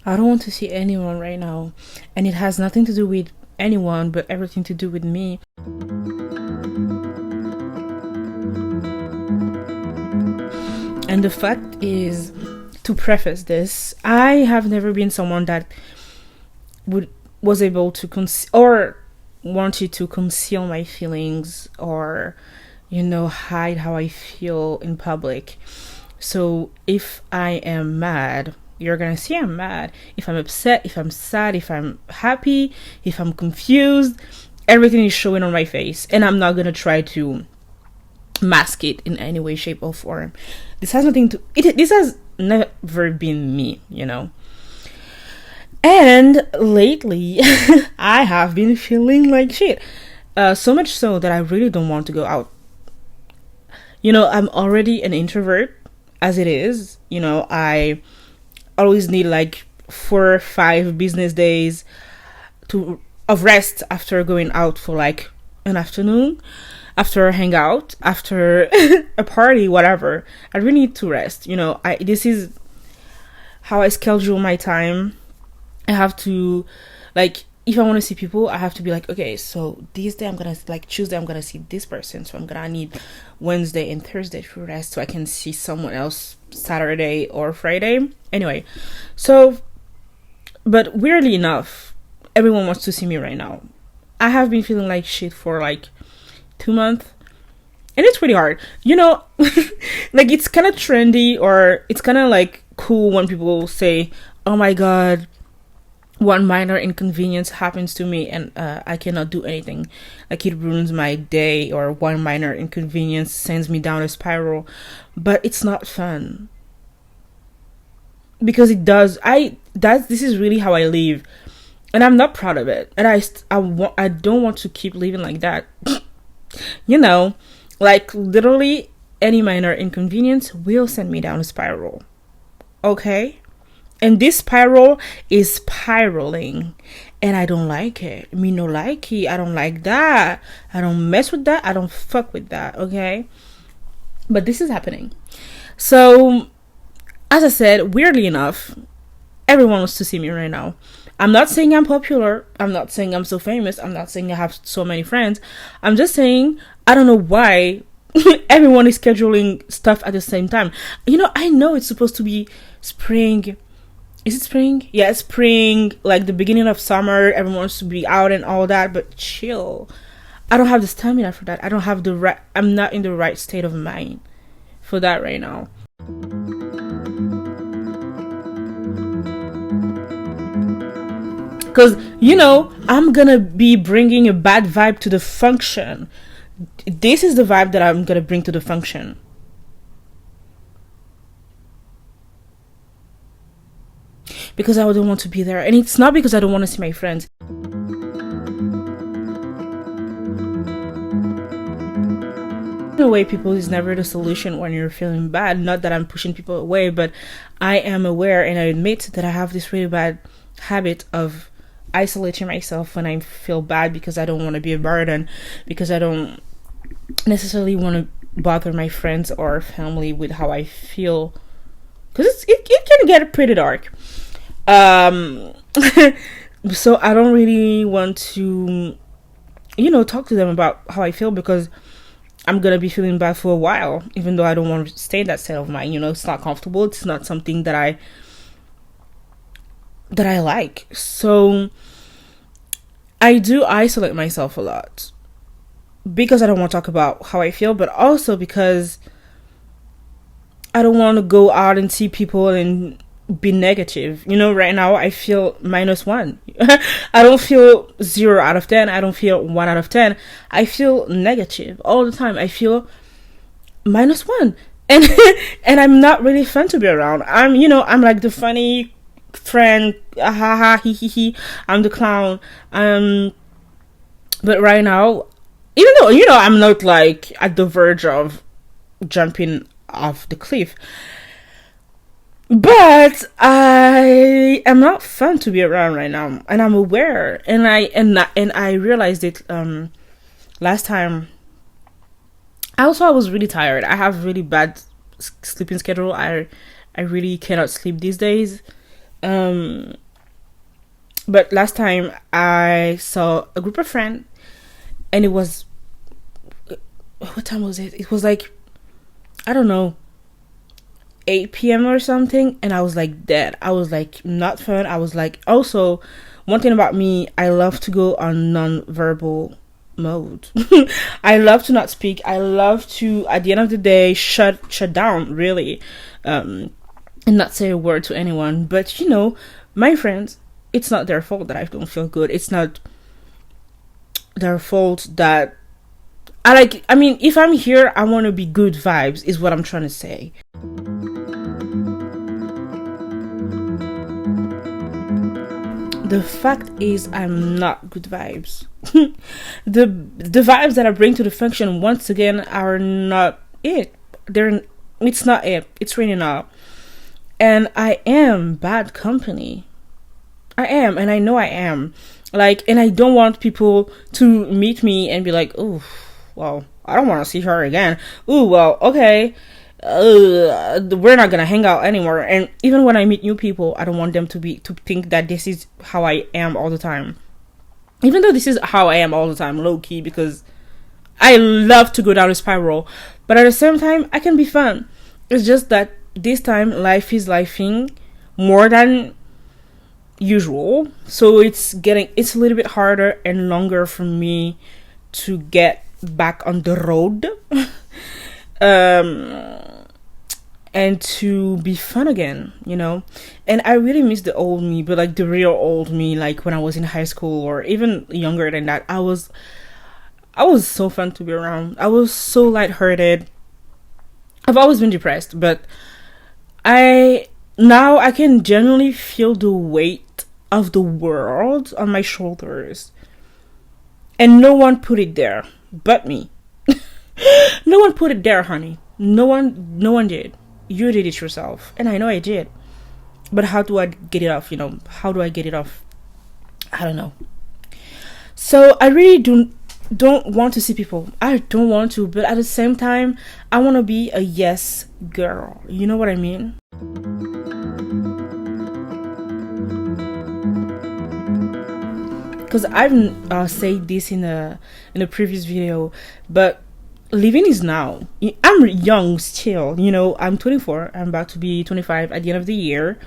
I don't want to see anyone right now. And it has nothing to do with anyone, but everything to do with me. And the fact is, to preface this, I have never been someone that would was able to or wanted to conceal my feelings, or hide how I feel in public. So if I am mad, you're gonna see I'm mad. If I'm upset, if I'm sad, if I'm happy, if I'm confused, everything is showing on my face, and I'm not gonna try to mask it in any way, shape, or form. This has nothing to it. This has never been me. And lately, I have been feeling like shit. So much so that I really don't want to go out. I'm already an introvert as it is. I always need like 4 or 5 business days of rest after going out for like an afternoon, after a hangout, after a party, whatever. I really need to rest. This is how I schedule my time. I have to, like, if I want to see people, I have to be like, okay, so this day I'm gonna, like, Tuesday I'm gonna see this person, so I'm gonna need Wednesday and Thursday for rest so I can see someone else Saturday or Friday. Anyway, so, but weirdly enough, everyone wants to see me right now. I have been feeling like shit for like 2 months, and it's really hard. Like, it's kind of trendy, or it's kind of like cool when people say, oh my god, one minor inconvenience happens to me and I cannot do anything. Like, it ruins my day, or one minor inconvenience sends me down a spiral. But it's not fun. Because it does. This is really how I live. And I'm not proud of it. And I don't want to keep living like that. Like, literally any minor inconvenience will send me down a spiral. Okay? And this spiral is spiraling, and I don't like it. Me no like it. I don't like that. I don't mess with that. I don't fuck with that. Okay, but this is happening. So, as I said, weirdly enough, everyone wants to see me right now. I'm not saying I'm popular. I'm not saying I'm so famous. I'm not saying I have so many friends. I'm just saying I don't know why everyone is scheduling stuff at the same time. I know it's supposed to be spring. Is it spring? Yeah, it's spring, like the beginning of summer. Everyone wants to be out and all that, but chill. I don't have the stamina for that. I'm not in the right state of mind for that right now. Because, I'm gonna be bringing a bad vibe to the function. This is the vibe that I'm gonna bring to the function. Because I don't want to be there. And it's not because I don't want to see my friends. In a way, people is never the solution when you're feeling bad. Not that I'm pushing people away, but I am aware and I admit that I have this really bad habit of isolating myself when I feel bad, because I don't want to be a burden, because I don't necessarily want to bother my friends or family with how I feel. Because it can get pretty dark. So I don't really want to, talk to them about how I feel, because I'm gonna be feeling bad for a while, even though I don't want to stay in that state of mind. It's not comfortable. It's not something that I like. So I do isolate myself a lot, because I don't want to talk about how I feel, but also because I don't want to go out and see people and be negative. Right now I feel -1. I don't feel 0 out of 10. I don't feel 1 out of 10. I feel negative all the time. I feel -1. And and I'm not really fun to be around. I'm like the funny friend, ha ha, he he. I'm the clown. But right now, even though I'm not like at the verge of jumping off the cliff, but I am not fun to be around right now, and I'm aware, and I realized it last time. I was really tired. I have really bad sleeping schedule. I really cannot sleep these days. Um, but last time I saw a group of friends, and it was, what time was it? It was like, I don't know, 8 p.m. or something, and I was like dead. I was like not fun. I was like, also, one thing about me, I love to go on non-verbal mode. I love to not speak. I love to, at the end of the day, shut down, really, and not say a word to anyone. But my friends, it's not their fault that I don't feel good. It's not their fault that I mean, if I'm here, I want to be good vibes, is what I'm trying to say. The fact is, I'm not good vibes. The vibes that I bring to the function, once again, are not it. It's not it. It's really not. And I am bad company. I am, and I know I am. Like, and I don't want people to meet me and be like, oh, well, I don't want to see her again. Ooh, well, okay. We're not gonna hang out anymore. And even when I meet new people, I don't want them to think that this is how I am all the time. Even though this is how I am all the time, low key, because I love to go down a spiral. But at the same time, I can be fun. It's just that this time life is lifing more than usual. So it's a little bit harder and longer for me to get back on the road. And to be fun again, and I really miss the old me, but like the real old me, like when I was in high school or even younger than that. I was so fun to be around. I was so lighthearted. I've always been depressed, but now I can genuinely feel the weight of the world on my shoulders, and no one put it there but me. No one put it there, honey. No one did. You did it yourself, and I know I did. But how do I get it off? How do I get it off? I don't know. So I really don't want to see people. I don't want to, but at the same time, I want to be a yes girl. You know what I mean? Because I've said this in a previous video, but living is now. I'm young still, I'm 24. I'm about to be 25 at the end of the year.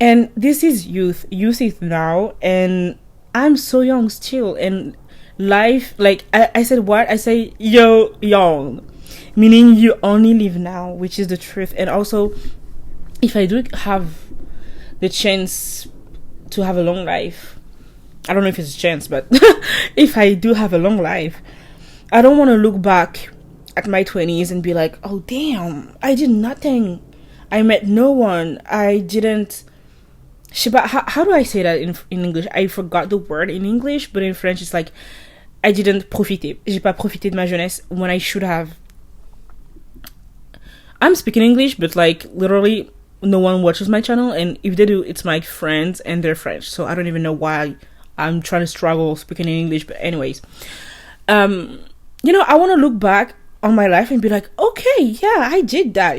And this is youth. Youth is now. And I'm so young still. And life, like I said what? I say, yo, young. Meaning you only live now, which is the truth. And also, if I do have the chance to have a long life, I don't know if it's a chance, but if I do have a long life, I don't want to look back at my 20s and be like, oh, damn, I did nothing. I met no one. I didn't... How do I say that in English? I forgot the word in English, but in French it's like, I didn't profiter. J'ai pas profité de ma jeunesse when I should have. I'm speaking English, but like, literally, no one watches my channel, and if they do, it's my friends and they're French, so I don't even know why I'm trying to struggle speaking in English, but anyways. I want to look back on my life and be like, okay, yeah, I did that,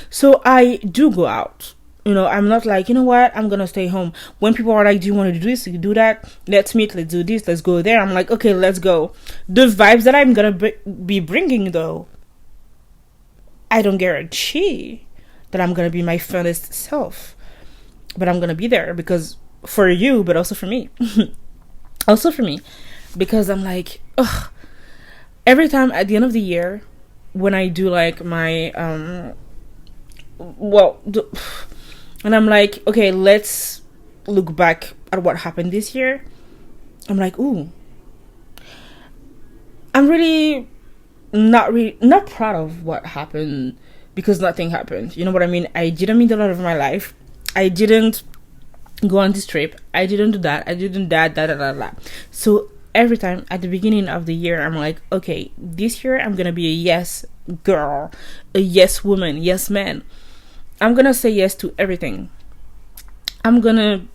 So I do go out. I'm not like, you know what, I'm going to stay home. When people are like, do you want to do this? You do that? Let's meet, let's do this, let's go there. I'm like, okay, let's go. The vibes that I'm going to be bringing, though, I don't guarantee that I'm going to be my funnest self. But I'm going to be there because for you, but also for me. Also for me. Because I'm like, ugh. Every time at the end of the year, when I do like my, and I'm like, okay, let's look back at what happened this year. I'm like, ooh, I'm really not proud of what happened because nothing happened. You know what I mean? I didn't meet a lot of my life. I didn't go on this trip. I didn't do that. I didn't that. So every time at the beginning of the year, I'm like, okay, this year I'm gonna be a yes girl, a yes woman, yes man. I'm gonna say yes to everything. I'm gonna,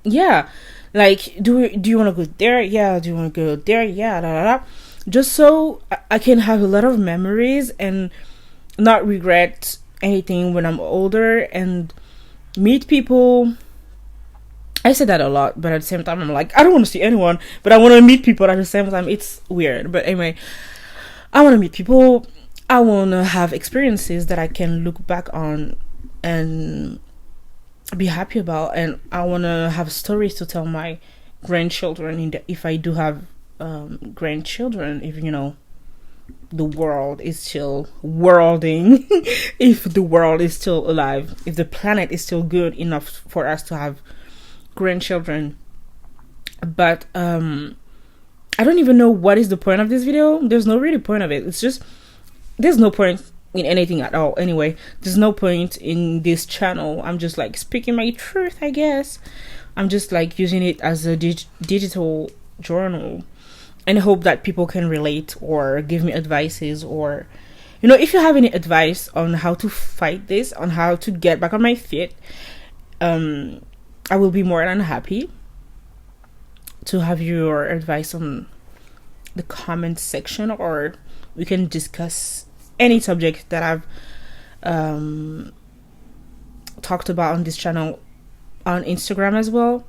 yeah, like, do you want to go there? Yeah. Do you want to go there? Yeah. Just so I can have a lot of memories and not regret anything when I'm older, and meet people. I say that a lot, but at the same time, I'm like, I don't want to see anyone, but I want to meet people at the same time. It's weird. But anyway, I want to meet people. I want to have experiences that I can look back on and be happy about. And I want to have stories to tell my grandchildren if I do have grandchildren, if the world is still worlding, if the world is still alive, if the planet is still good enough for us to have grandchildren. But I don't even know what is the point of this video. There's no really point of it. It's just there's no point in anything at all. Anyway, there's no point in this channel. I'm just like speaking my truth, I guess. I'm just like using it as a digital journal, and I hope that people can relate or give me advices, or if you have any advice on how to fight this, on how to get back on my feet, I will be more than happy to have your advice on the comment section, or we can discuss any subject that I've talked about on this channel on Instagram as well.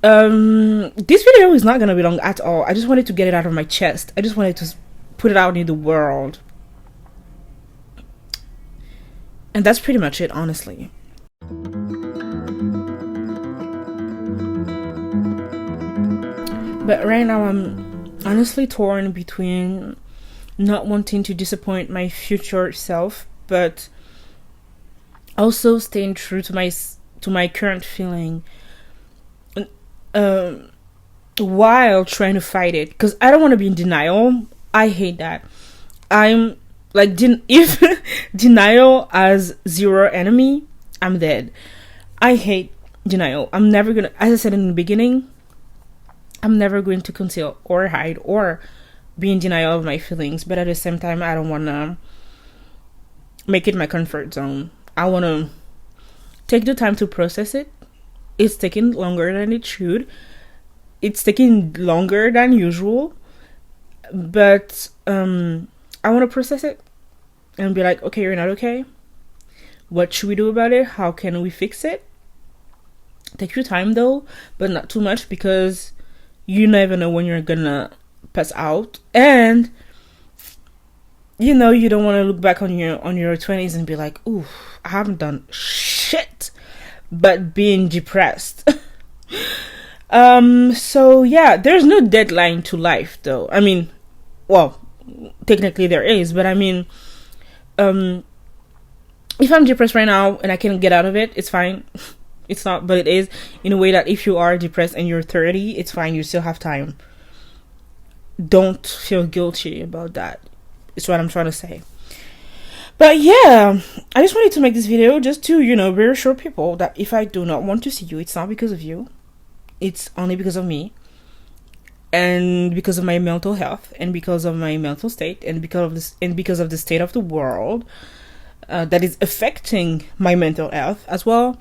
This video is not gonna be long at all. I just wanted to get it out of my chest. I just wanted to put it out in the world, and that's pretty much it, honestly. But right now I'm honestly torn between not wanting to disappoint my future self, but also staying true to my current feeling, while trying to fight it, because I don't want to be in denial. I hate that. I'm like, if denial as zero enemy, I'm dead. I hate denial. I'm never gonna, as I said in the beginning, I'm never going to conceal or hide or be in denial of my feelings, but at the same time, I don't want to make it my comfort zone. I want to take the time to process it. It's taking longer than it should. It's taking longer than usual, but I want to process it and be like, okay, you're not okay. What should we do about it? How can we fix it? Take your time though, but not too much, because you never know when you're gonna pass out, and you don't want to look back on your 20s and be like, ooh, I haven't done shit but being depressed. So yeah, there's no deadline to life though. I mean, well, technically there is, but I mean, if I'm depressed right now and I can get out of it, it's fine. It's not, but it is, in a way that if you are depressed and you're 30, it's fine. You still have time. Don't feel guilty about that. It's what I'm trying to say. But yeah, I just wanted to make this video just to, reassure people that if I do not want to see you, it's not because of you. It's only because of me, and because of my mental health, and because of my mental state, and because of the state of the world that is affecting my mental health as well.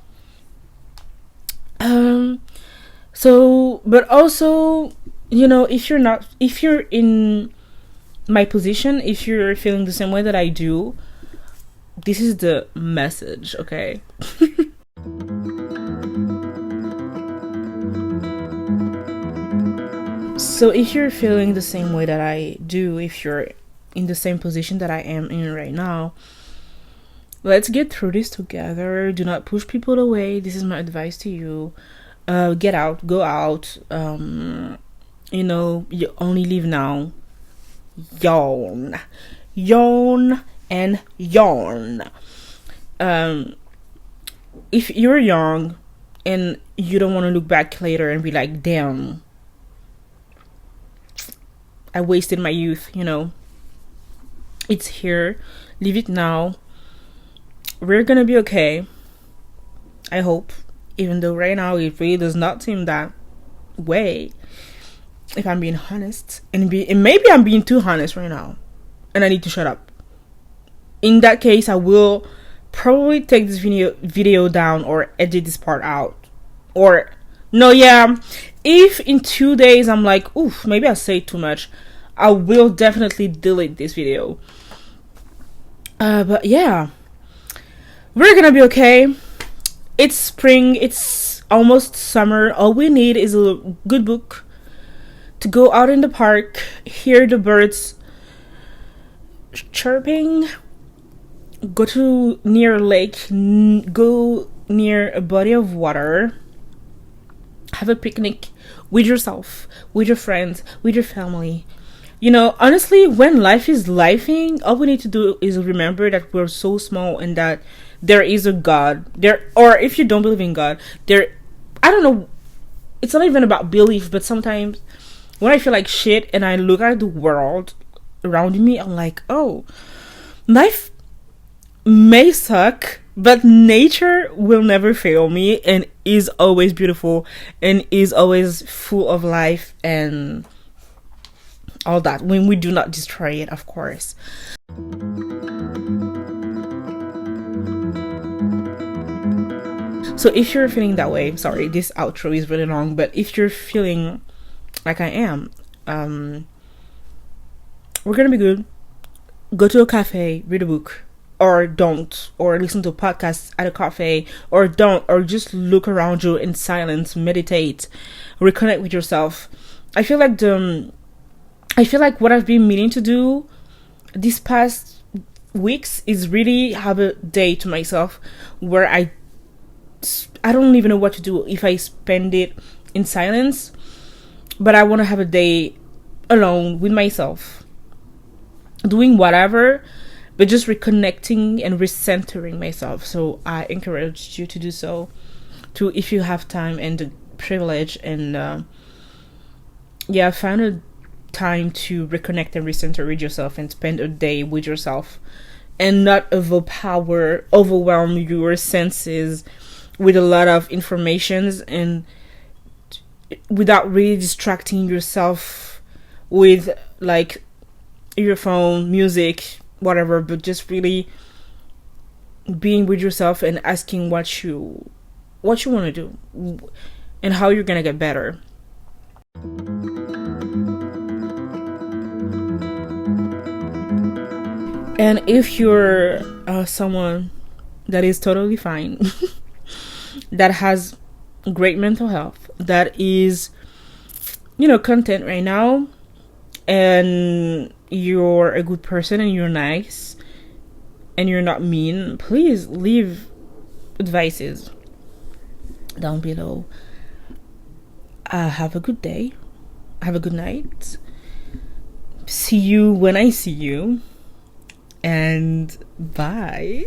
So, but also, if you're in my position, if you're feeling the same way that I do, this is the message, okay? So if you're feeling the same way that I do, if you're in the same position that I am in right now, let's get through this together. Do not push people away. This is my advice to you. Get out, go out. You only live now. Yawn and yawn. If you're young and you don't want to look back later and be like, damn, I wasted my youth, it's here. Leave it now. We're gonna be okay, I hope, even though right now it really does not seem that way, if I'm being honest. And maybe I'm being too honest right now and I need to shut up. In that case, I will probably take this video down or edit this part out. Or no, yeah, if in 2 days I'm like, oof, maybe I say too much, I will definitely delete this video. But yeah, we're gonna be okay. It's spring, it's almost summer. All we need is a good book to go out in the park, hear the birds chirping, go to near a lake, go near a body of water, have a picnic with yourself, with your friends, with your family. Honestly, when life is lifing, all we need to do is remember that we're so small and that there is a God. Or if you don't believe in God, I don't know, it's not even about belief, but sometimes when I feel like shit and I look at the world around me, I'm like, oh, life may suck, but nature will never fail me and is always beautiful and is always full of life and all that, when we do not destroy it, of course. So if you're feeling that way, sorry, this outro is really long, but if you're feeling like I am, we're gonna be good. Go to a cafe, read a book, or don't, or listen to podcasts at a cafe, or don't, or just look around you in silence, meditate, reconnect with yourself. I feel like what I've been meaning to do these past weeks is really have a day to myself where I don't even know what to do if I spend it in silence, but I want to have a day alone with myself, doing whatever, but just reconnecting and recentering myself. So I encourage you to do so too, if you have time and the privilege, and find a time to reconnect and recenter with yourself and spend a day with yourself, and not overwhelm your senses with a lot of informations, and without really distracting yourself with like your phone, music, whatever, but just really being with yourself and asking what you want to do and how you're gonna get better. And if you're someone that is totally fine, that has great mental health, that is, content right now, and you're a good person and you're nice and you're not mean, please leave advices down below. Have a good day. Have a good night. See you when I see you. And bye.